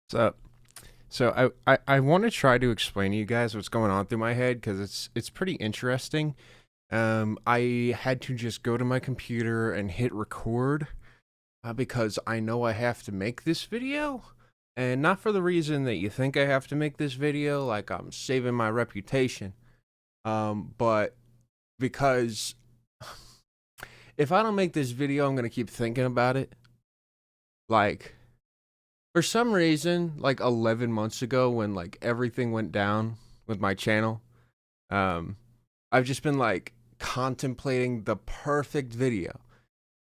So, so I want to try to explain to you guys what's going on through my head because it's pretty interesting. I had to just go to my computer and hit record because I know I have to make this video, and not for the reason that you think I have to make this video, like I'm saving my reputation. But because if I don't make this video, I'm gonna keep thinking about it. Like for some reason, like 11 months ago, when like everything went down with my channel. Um, I've just been like contemplating the perfect video,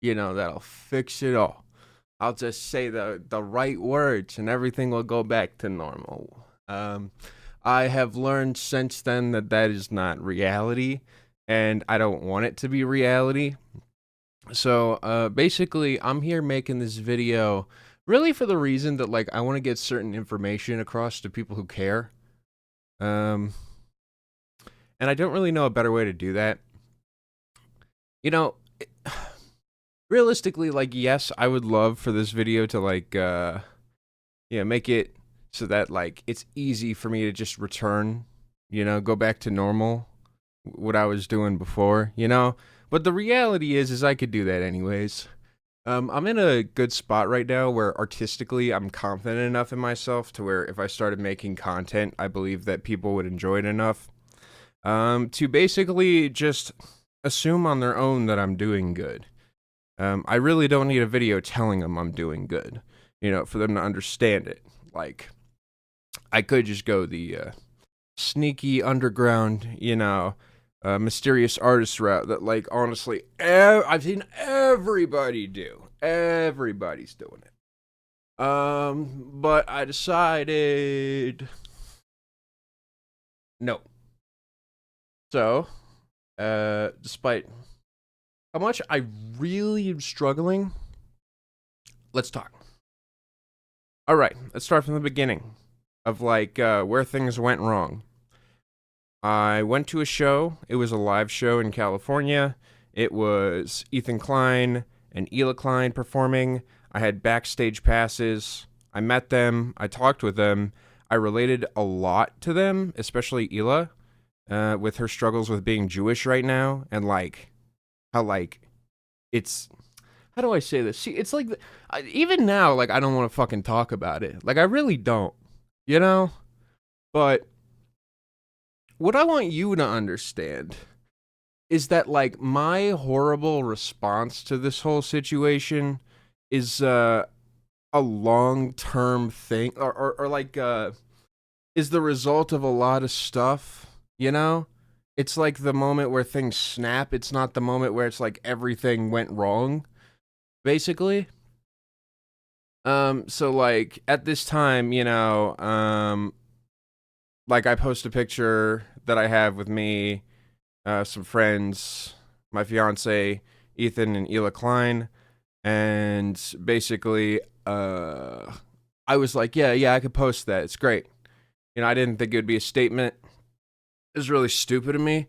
that'll fix it all. I'll just say the right words and everything will go back to normal. I have learned since then that that is not reality, and I don't want it to be reality. So basically, I'm here making this video really for the reason that like I want to get certain information across to people who care. Um, and I don't really know a better way to do that. You know, realistically, like, yes, I would love for this video to like make it so that like it's easy for me to just return, go back to normal, what I was doing before. But the reality is I could do that anyways. I'm in a good spot right now where artistically I'm confident enough in myself to where if I started making content, I believe that people would enjoy it enough. To basically just assume on their own that I'm doing good. I really don't need a video telling them I'm doing good, for them to understand it. Like, I could just go the sneaky underground, mysterious artist route that, like, honestly, I've seen everybody do. Everybody's doing it. But I decided no. So, despite how much I really am struggling, let's talk. All right, let's start from the beginning of like where things went wrong. I went to a show. It was a live show in California. It was Ethan Klein and Ela Klein performing. I had backstage passes. I met them. I talked with them. I related a lot to them, especially Ela, with her struggles with being Jewish right now, and like how like it's how do I say this? See, it's like even now, like I don't want to fucking talk about it. Like I really don't, you know. But what I want you to understand is that like my horrible response to this whole situation is a long term thing, or like is the result of a lot of stuff. You know, it's like the moment where things snap. It's not the moment where it's like everything went wrong. Basically, so like at this time, like I post a picture that I have with me, some friends, my fiance, Ethan and Ela Klein, and basically, I was like, yeah, I could post that. It's great. I didn't think it would be a statement. It was really stupid of me,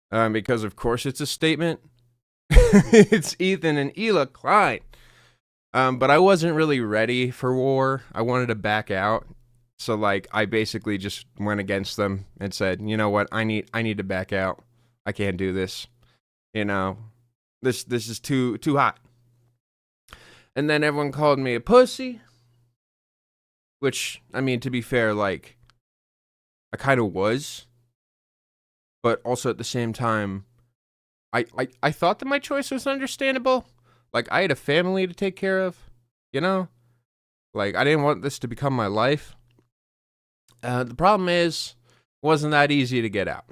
because of course it's a statement. It's Ethan and Ela Klein. But I wasn't really ready for war. I wanted to back out. So like I basically just went against them and said, "You know what? I need to back out. I can't do this. You know, this is too hot." And then everyone called me a pussy, which I mean to be fair, like I kind of was, but also at the same time, I thought that my choice was understandable. Like I had a family to take care of, you know? Like I didn't want this to become my life. The problem is, it wasn't that easy to get out.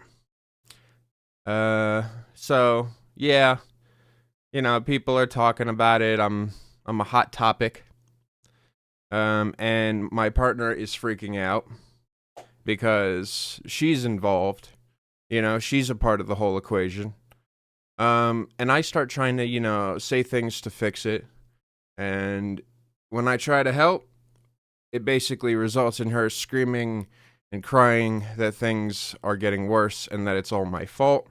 So yeah, people are talking about it. I'm a hot topic. And my partner is freaking out because she's involved. She's a part of the whole equation. And I start trying to, say things to fix it. And when I try to help, it basically results in her screaming and crying that things are getting worse and that it's all my fault.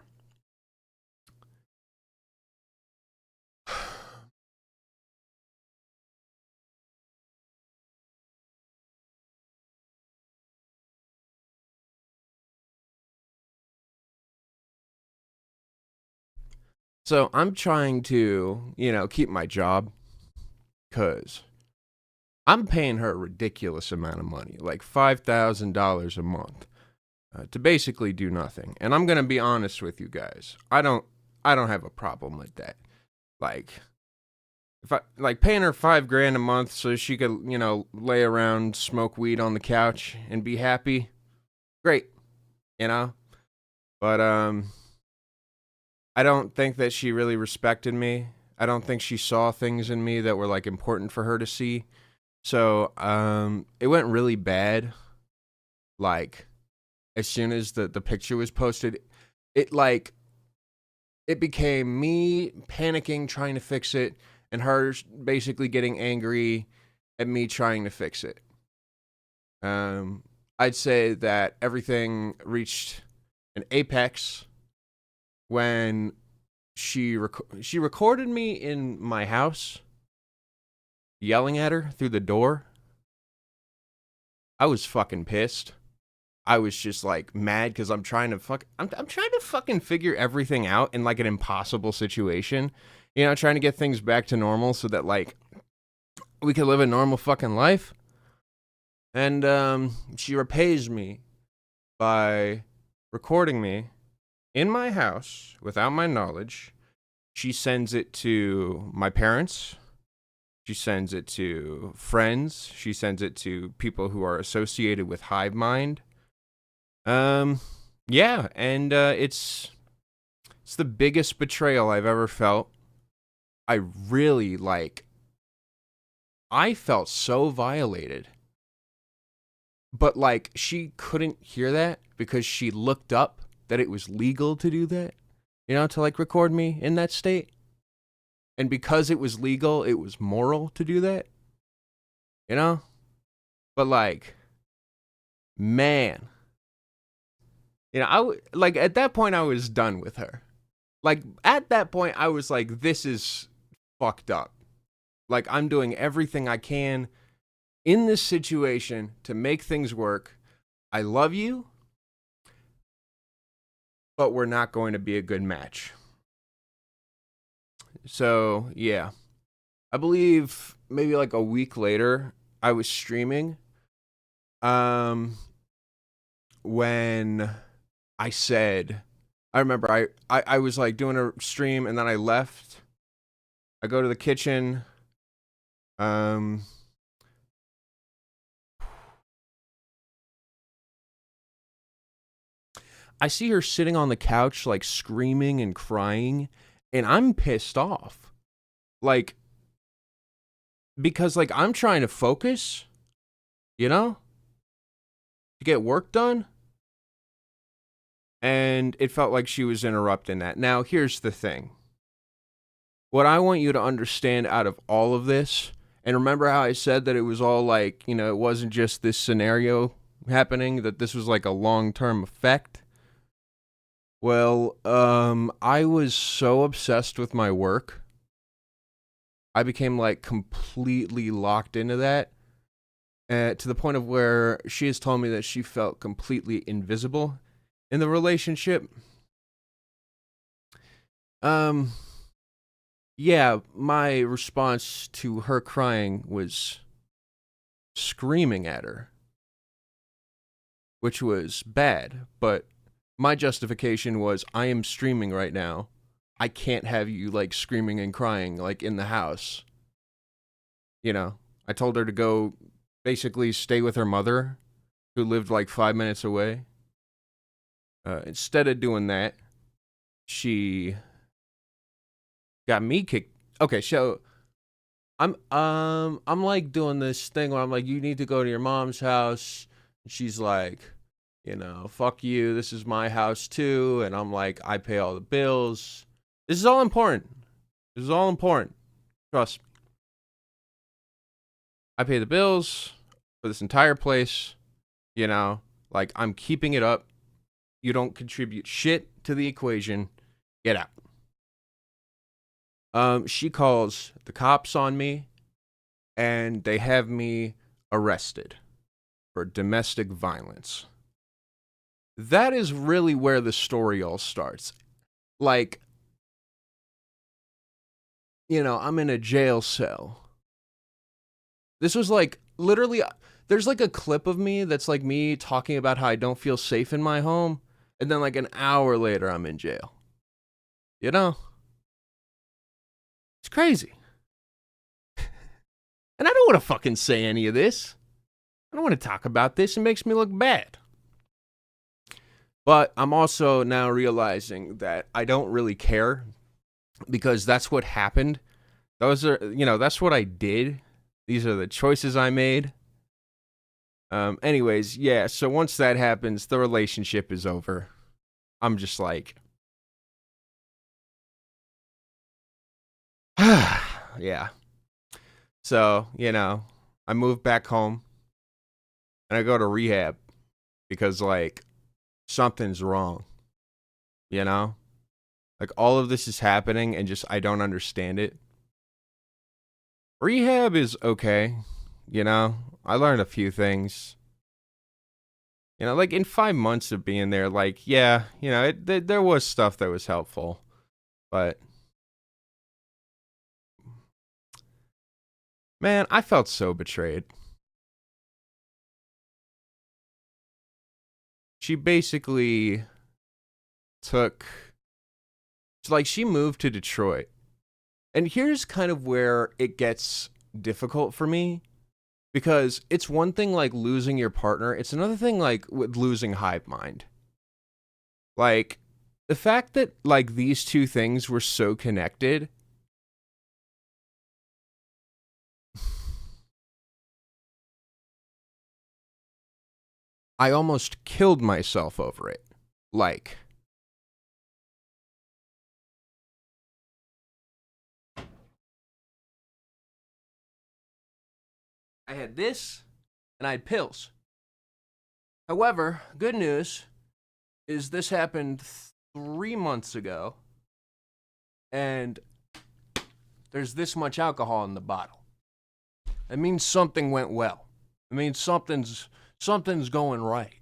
So I'm trying to, keep my job because I'm paying her a ridiculous amount of money, like $5,000 a month, to basically do nothing. And I'm gonna be honest with you guys. I don't have a problem with that. Like, if I like paying her 5 grand a month so she could, lay around, smoke weed on the couch, and be happy, great, you know. But I don't think that she really respected me. I don't think she saw things in me that were like important for her to see. So it went really bad. Like as soon as the picture was posted, it like it became me panicking trying to fix it and her basically getting angry at me trying to fix it. Um I'd say that everything reached an apex when she recorded me in my house yelling at her through the door. I was fucking pissed. I was just like mad because I'm trying to fucking figure everything out in like an impossible situation. Trying to get things back to normal so that like we can live a normal fucking life. And she repays me by recording me in my house without my knowledge. She sends it to my parents. She sends it to friends. She sends it to people who are associated with Hive Mind. Yeah, and it's the biggest betrayal I've ever felt. I really I felt so violated. But like she couldn't hear that because she looked up that it was legal to do that, to like record me in that state. And because it was legal, it was moral to do that, you know? But like, man, like at that point I was done with her. Like at that point I was like, this is fucked up. Like I'm doing everything I can in this situation to make things work. I love you, but we're not going to be a good match. So, yeah. I believe maybe like a week later, I was streaming. When I said, I remember I was like doing a stream and then I left. I go to the kitchen. I see her sitting on the couch, like screaming and crying, and I'm pissed off. Like, because like I'm trying to focus, to get work done. And it felt like she was interrupting that. Now, here's the thing. What I want you to understand out of all of this, and remember how I said that it was all like, it wasn't just this scenario happening, that this was like a long-term effect. Well, I was so obsessed with my work. I became like completely locked into that. To the point of where she has told me that she felt completely invisible in the relationship. Yeah, my response to her crying was screaming at her, which was bad, but my justification was I am streaming right now. I can't have you like screaming and crying like in the house. I told her to go basically stay with her mother who lived like 5 minutes away. Instead of doing that, she got me kicked. Okay, so I'm like doing this thing where I'm like, you need to go to your mom's house. And she's like, fuck you. This is my house too. And I'm like, I pay all the bills. This is all important. This is all important. Trust me. I pay the bills for this entire place. Like I'm keeping it up. You don't contribute shit to the equation. Get out. She calls the cops on me, and they have me arrested for domestic violence. That is really where the story all starts. Like, I'm in a jail cell. This was like literally, there's like a clip of me that's like me talking about how I don't feel safe in my home. And then like an hour later, I'm in jail. You know? It's crazy. And I don't want to fucking say any of this. I don't want to talk about this. It makes me look bad. But I'm also now realizing that I don't really care because that's what happened. That's what I did. These are the choices I made. Anyways, yeah, so once that happens, the relationship is over. I'm just like, yeah. So, I moved back home and I go to rehab because, like, something's wrong, Like, all of this is happening and just I don't understand it. Rehab is okay, I learned a few things. Like in 5 months of being there, like, yeah, there was stuff that was helpful, but man, I felt so betrayed. She basically she moved to Detroit. And here's kind of where it gets difficult for me. Because it's one thing like losing your partner, it's another thing like with losing hive mind. Like the fact that like these two things were so connected. I almost killed myself over it. Like, I had this and I had pills. However, good news is this happened 3 months ago and there's this much alcohol in the bottle. It means something went well. It means something's going right.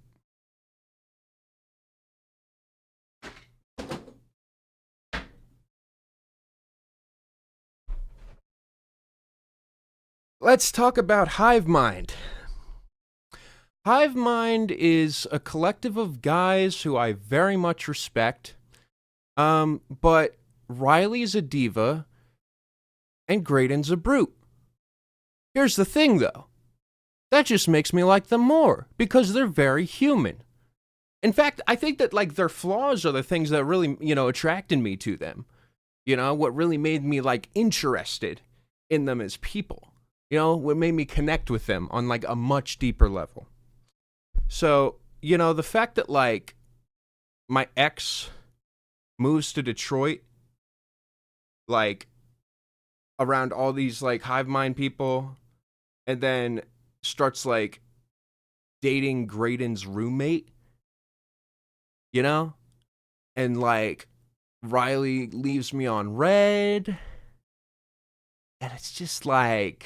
Let's talk about hive mind. Hive mind is a collective of guys who I very much respect. But Riley's a diva and Graydon's a brute. Here's the thing though. That just makes me like them more because they're very human. In fact, I think that like their flaws are the things that really, attracted me to them. What really made me like interested in them as people. What made me connect with them on like a much deeper level. So, the fact that like my ex moves to Detroit, like around all these like hive mind people, and then starts like dating Graydon's roommate, and like Riley leaves me on red, and it's just like,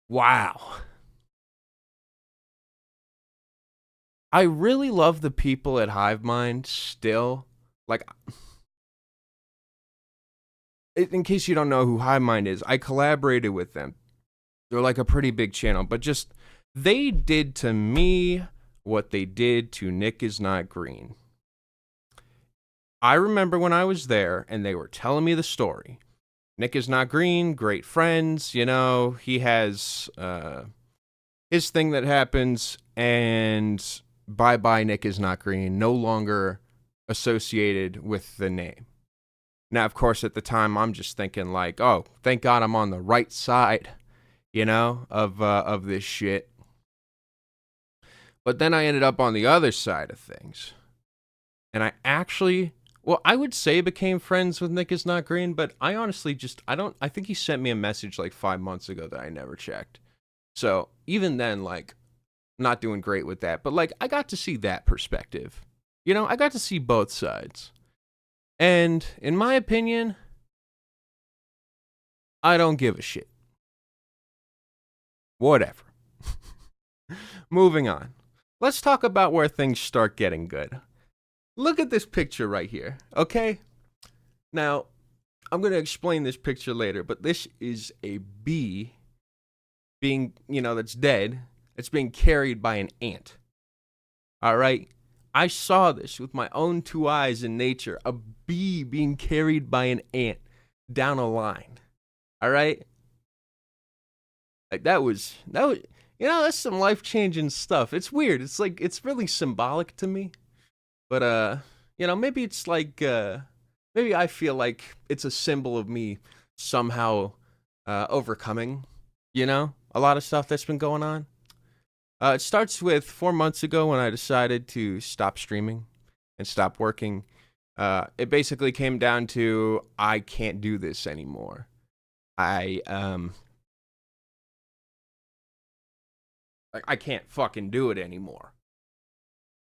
wow. I really love the people at Hive Mind still. Like, in case you don't know who Hive Mind is, I collaborated with them. They're like a pretty big channel, but just they did to me what they did to Nick is Not Green. I remember when I was there and they were telling me the story. Nick is Not Green, great friends, he has his thing that happens, and bye-bye Nick is Not Green, no longer associated with the name. Now, of course, at the time, I'm just thinking like, oh, thank God I'm on the right side, of this shit. But then I ended up on the other side of things. And I actually, I would say became friends with Nick is Not Green, but I honestly I think he sent me a message like 5 months ago that I never checked. So even then, like, not doing great with that. But like, I got to see that perspective. I got to see both sides. And in my opinion, I don't give a shit. Whatever. Moving on. Let's talk about where things start getting good. Look at this picture right here, okay? Now, I'm going to explain this picture later, but this is a bee being, that's dead. It's being carried by an ant. All right? I saw this with my own two eyes in nature, a bee being carried by an ant down a line. All right? Like that was that's some life-changing stuff. It's weird. It's like it's really symbolic to me. But maybe it's like maybe I feel like it's a symbol of me somehow overcoming, a lot of stuff that's been going on. It starts with 4 months ago when I decided to stop streaming and stop working. It basically came down to I can't do this anymore. I can't fucking do it anymore.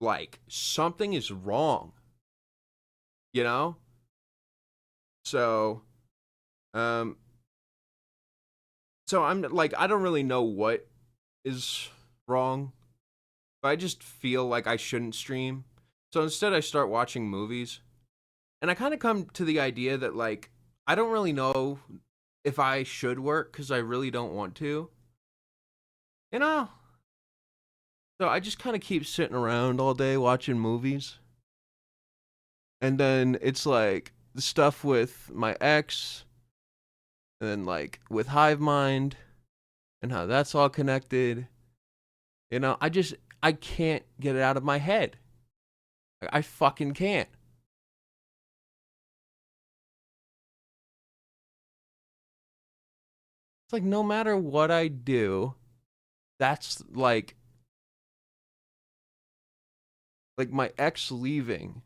Like something is wrong, you know? So, um, so I'm like, I don't really know what is wrong, but I just feel like I shouldn't stream. So instead, I start watching movies, and I kind of come to the idea that like I don't really know if I should work because I really don't want to, you know. So I just kind of keep sitting around all day watching movies, and then it's like the stuff with my ex, and then like with Hive Mind, and how that's all connected. I can't get it out of my head. I fucking can't. It's like no matter what I do, that's like my ex leaving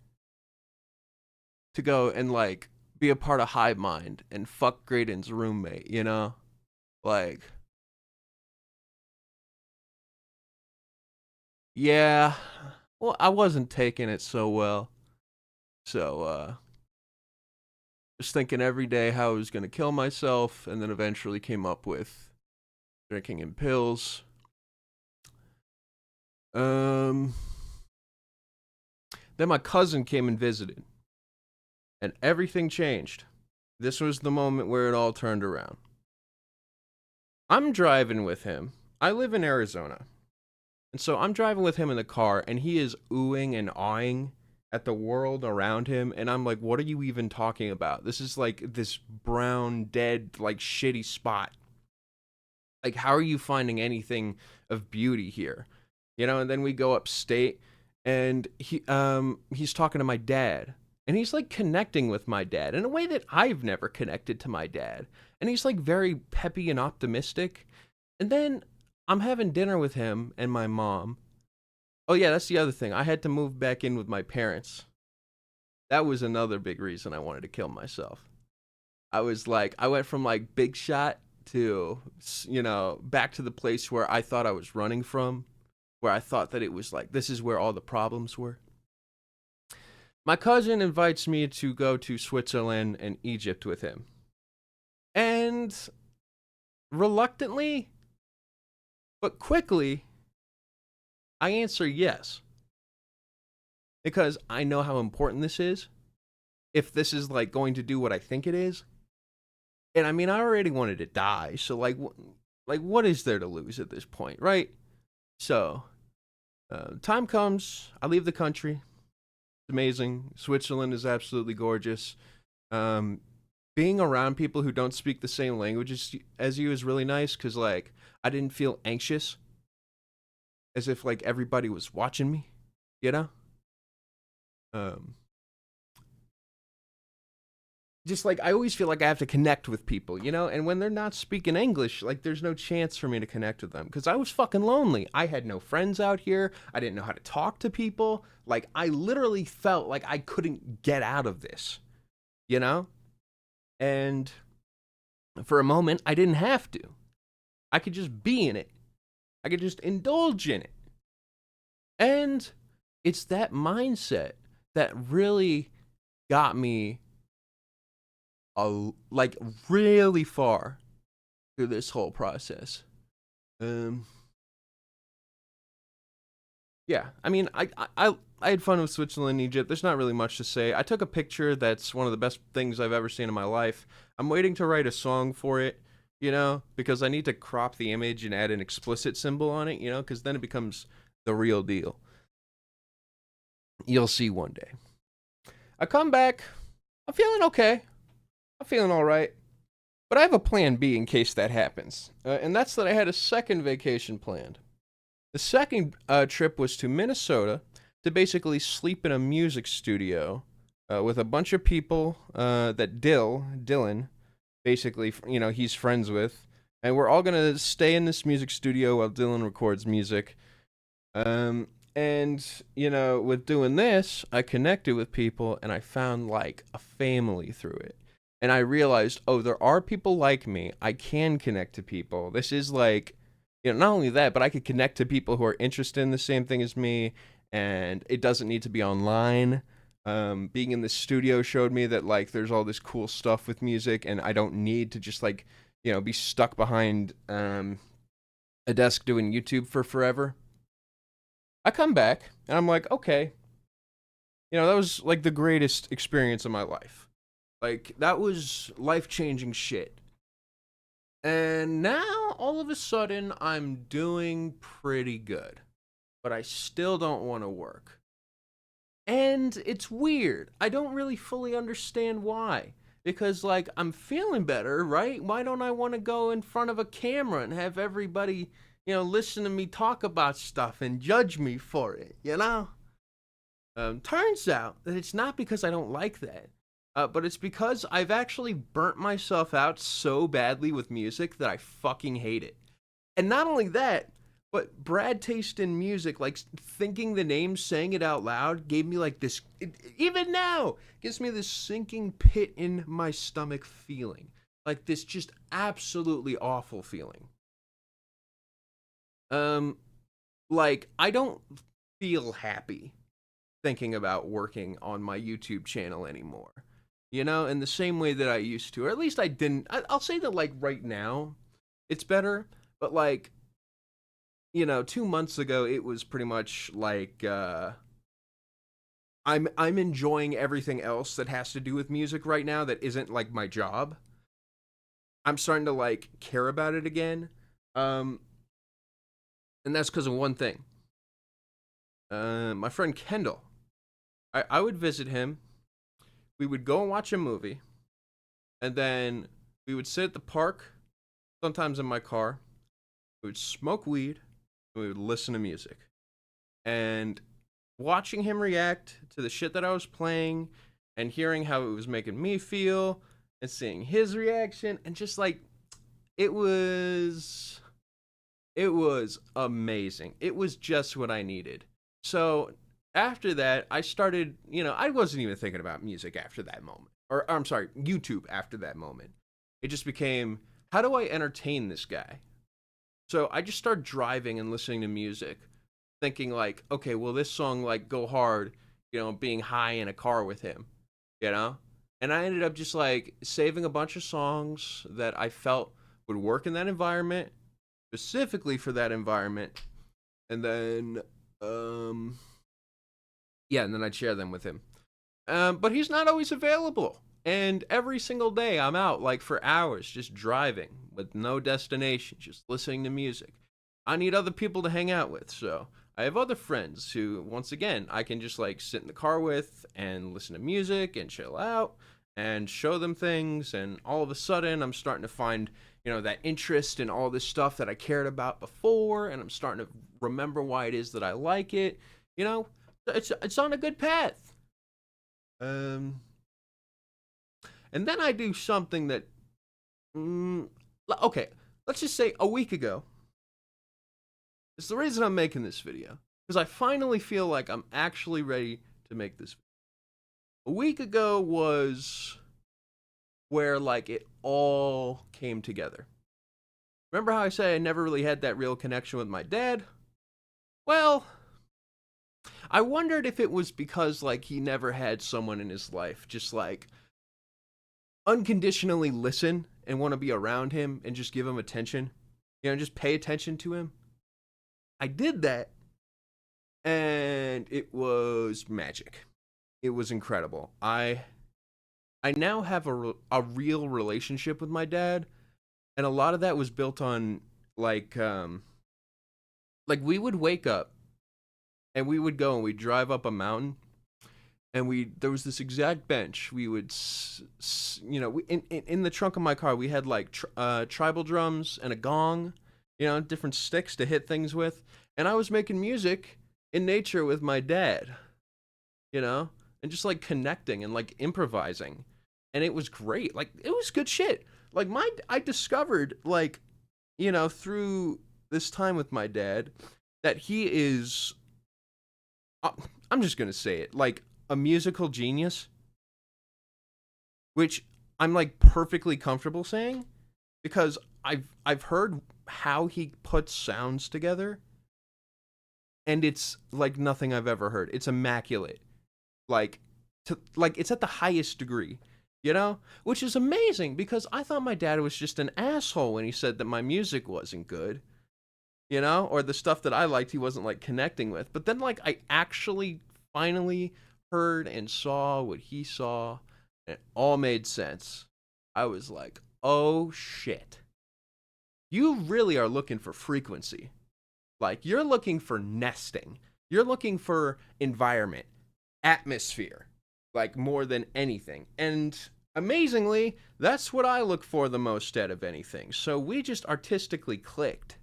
to go and like be a part of Hive Mind and fuck Graydon's roommate, Like, yeah. Well, I wasn't taking it so well. So, just thinking every day how I was going to kill myself, and then eventually came up with drinking and pills. Um, then my cousin came and visited, and everything changed. This was the moment where it all turned around. I'm driving with him. I live in Arizona. And so I'm driving with him in the car, and he is oohing and awing at the world around him. And I'm like, what are you even talking about? This is like this brown, dead, like shitty spot. Like, how are you finding anything of beauty here? And then we go upstate, and he's talking to my dad. And he's like connecting with my dad in a way that I've never connected to my dad. And he's like very peppy and optimistic. And then I'm having dinner with him and my mom. Oh yeah, that's the other thing. I had to move back in with my parents. That was another big reason I wanted to kill myself. I went from like big shot to, back to the place where I thought I was running from, where I thought that it was like, this is where all the problems were. My cousin invites me to go to Switzerland and Egypt with him. And reluctantly, but quickly, I answer yes. Because I know how important this is. If this is like going to do what I think it is. And I mean, I already wanted to die. So like what is there to lose at this point, right? So, time comes. I leave the country. It's amazing. Switzerland is absolutely gorgeous. Being around people who don't speak the same language as you is really nice because like I didn't feel anxious as if like everybody was watching me, you know? Just like I always feel like I have to connect with people, and when they're not speaking English, like there's no chance for me to connect with them because I was fucking lonely. I had no friends out here. I didn't know how to talk to people. Like I literally felt like I couldn't get out of this, you know? And for a moment, I didn't have to. I could just be in it. I could just indulge in it. And it's that mindset that really got me like really far through this whole process. Yeah, I mean, I had fun with Switzerland and Egypt. There's not really much to say. I took a picture that's one of the best things I've ever seen in my life. I'm waiting to write a song for it, because I need to crop the image and add an explicit symbol on it, because then it becomes the real deal. You'll see one day. I come back. I'm feeling okay. I'm feeling all right. But I have a plan B in case that happens. And that's that I had a second vacation planned. The second trip was to Minnesota to basically sleep in a music studio with a bunch of people that Dylan, basically, he's friends with. And we're all going to stay in this music studio while Dylan records music. And, with doing this, I connected with people and I found like a family through it. And I realized, oh, there are people like me. I can connect to people. This is like, not only that, but I could connect to people who are interested in the same thing as me. And it doesn't need to be online. Being in the studio showed me that like there's all this cool stuff with music, and I don't need to just like, be stuck behind a desk doing YouTube for forever. I come back and I'm like, okay, that was like the greatest experience of my life. Like, that was life changing shit. And now, all of a sudden, I'm doing pretty good. But I still don't want to work. And it's weird. I don't really fully understand why. Because, like, I'm feeling better, right? Why don't I want to go in front of a camera and have everybody, listen to me talk about stuff and judge me for it, Turns out that it's not because I don't like that, but it's because I've actually burnt myself out so badly with music that I fucking hate it. And not only that, but Brad taste in music, like thinking the name, saying it out loud, gave me like this, even now, gives me this sinking pit in my stomach feeling. Like this just absolutely awful feeling. Um, like I don't feel happy thinking about working on my YouTube channel anymore. In the same way that I used to, or at least I didn't. I'll say that like right now, it's better, but like 2 months ago, it was pretty much like I'm enjoying everything else that has to do with music right now that isn't like my job. I'm starting to like care about it again, um, and that's because of one thing. My friend Kendall, I would visit him. We would go and watch a movie, and then we would sit at the park, sometimes in my car. We would smoke weed, and we would listen to music. And watching him react to the shit that I was playing and hearing how it was making me feel and seeing his reaction and just like it was it was amazing. It was just what I needed. So after that, I started, I wasn't even thinking about music after that moment. Or I'm sorry, YouTube after that moment. It just became, how do I entertain this guy? So I just started driving and listening to music, thinking like, okay, will this song like go hard, being high in a car with him, you know? And I ended up just like saving a bunch of songs that I felt would work in that environment, specifically for that environment. And then yeah, and then I'd share them with him. But he's not always available. And every single day I'm out like for hours just driving with no destination, just listening to music. I need other people to hang out with, so I have other friends who, once again, I can just like sit in the car with and listen to music and chill out and show them things. And all of a sudden, I'm starting to find, that interest in all this stuff that I cared about before. And I'm starting to remember why it is that I like it. It's on a good path. Um, and then I do something that, okay, let's just say a week ago. It's the reason I'm making this video, because I finally feel like I'm actually ready to make this video. A week ago was where like it all came together. Remember how I said I never really had that real connection with my dad? Well, I wondered if it was because like he never had someone in his life just like unconditionally listen and want to be around him and just give him attention, just pay attention to him. I did that, and it was magic. It was incredible. I now have a real relationship with my dad, and a lot of that was built on like like we would wake up and we would go and we'd drive up a mountain, and there was this exact bench. We would you know, in the trunk of my car we had like tribal drums and a gong, you know, different sticks to hit things with, and I was making music in nature with my dad, you know, and just like connecting and like improvising, and it was great. Like it was good shit. Like I discovered, like, you know, through this time with my dad, that he is, uh, I'm just gonna say it, like a musical genius, which I'm like perfectly comfortable saying, because I've heard how he puts sounds together, and it's like nothing I've ever heard. It's immaculate. Like like it's at the highest degree, you know? Which is amazing, because I thought my dad was just an asshole when he said that my music wasn't good, you know? Or the stuff that I liked he wasn't like connecting with. But then like I actually finally heard and saw what he saw, and it all made sense. I was like, "Oh shit. You really are looking for frequency. Like you're looking for nesting. You're looking for environment, atmosphere, like more than anything." And amazingly, that's what I look for the most out of anything. So we just artistically clicked.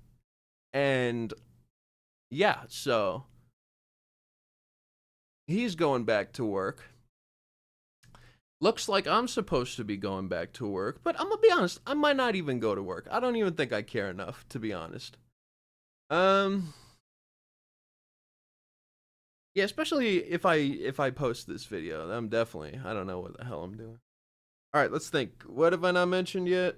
And yeah, so he's going back to work. Looks like I'm supposed to be going back to work, but I'm gonna be honest, I might not even go to work. I don't even think I care enough, to be honest. Um, yeah, especially if I post this video, I'm definitely, I don't know what the hell I'm doing. All right, let's think. What have I not mentioned yet?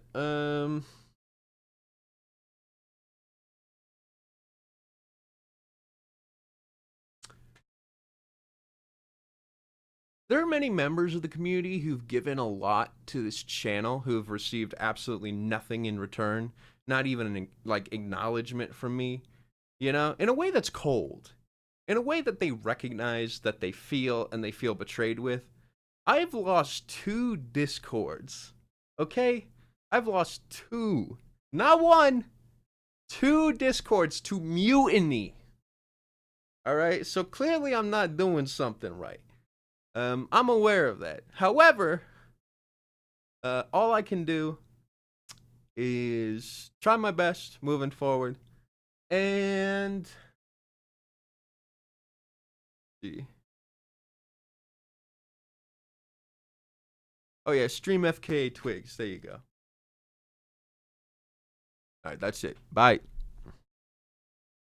There are many members of the community who've given a lot to this channel who have received absolutely nothing in return, not even an like acknowledgement from me, you know, in a way that's cold, in a way that they recognize, that they feel, and they feel betrayed with. I've lost 2 Discords, okay? I've lost 2, not 1, 2 Discords to mutiny. All right, so clearly I'm not doing something right. I'm aware of that. However, all I can do is try my best moving forward. And see. Oh yeah, stream FKA Twigs. There you go. All right, that's it. Bye.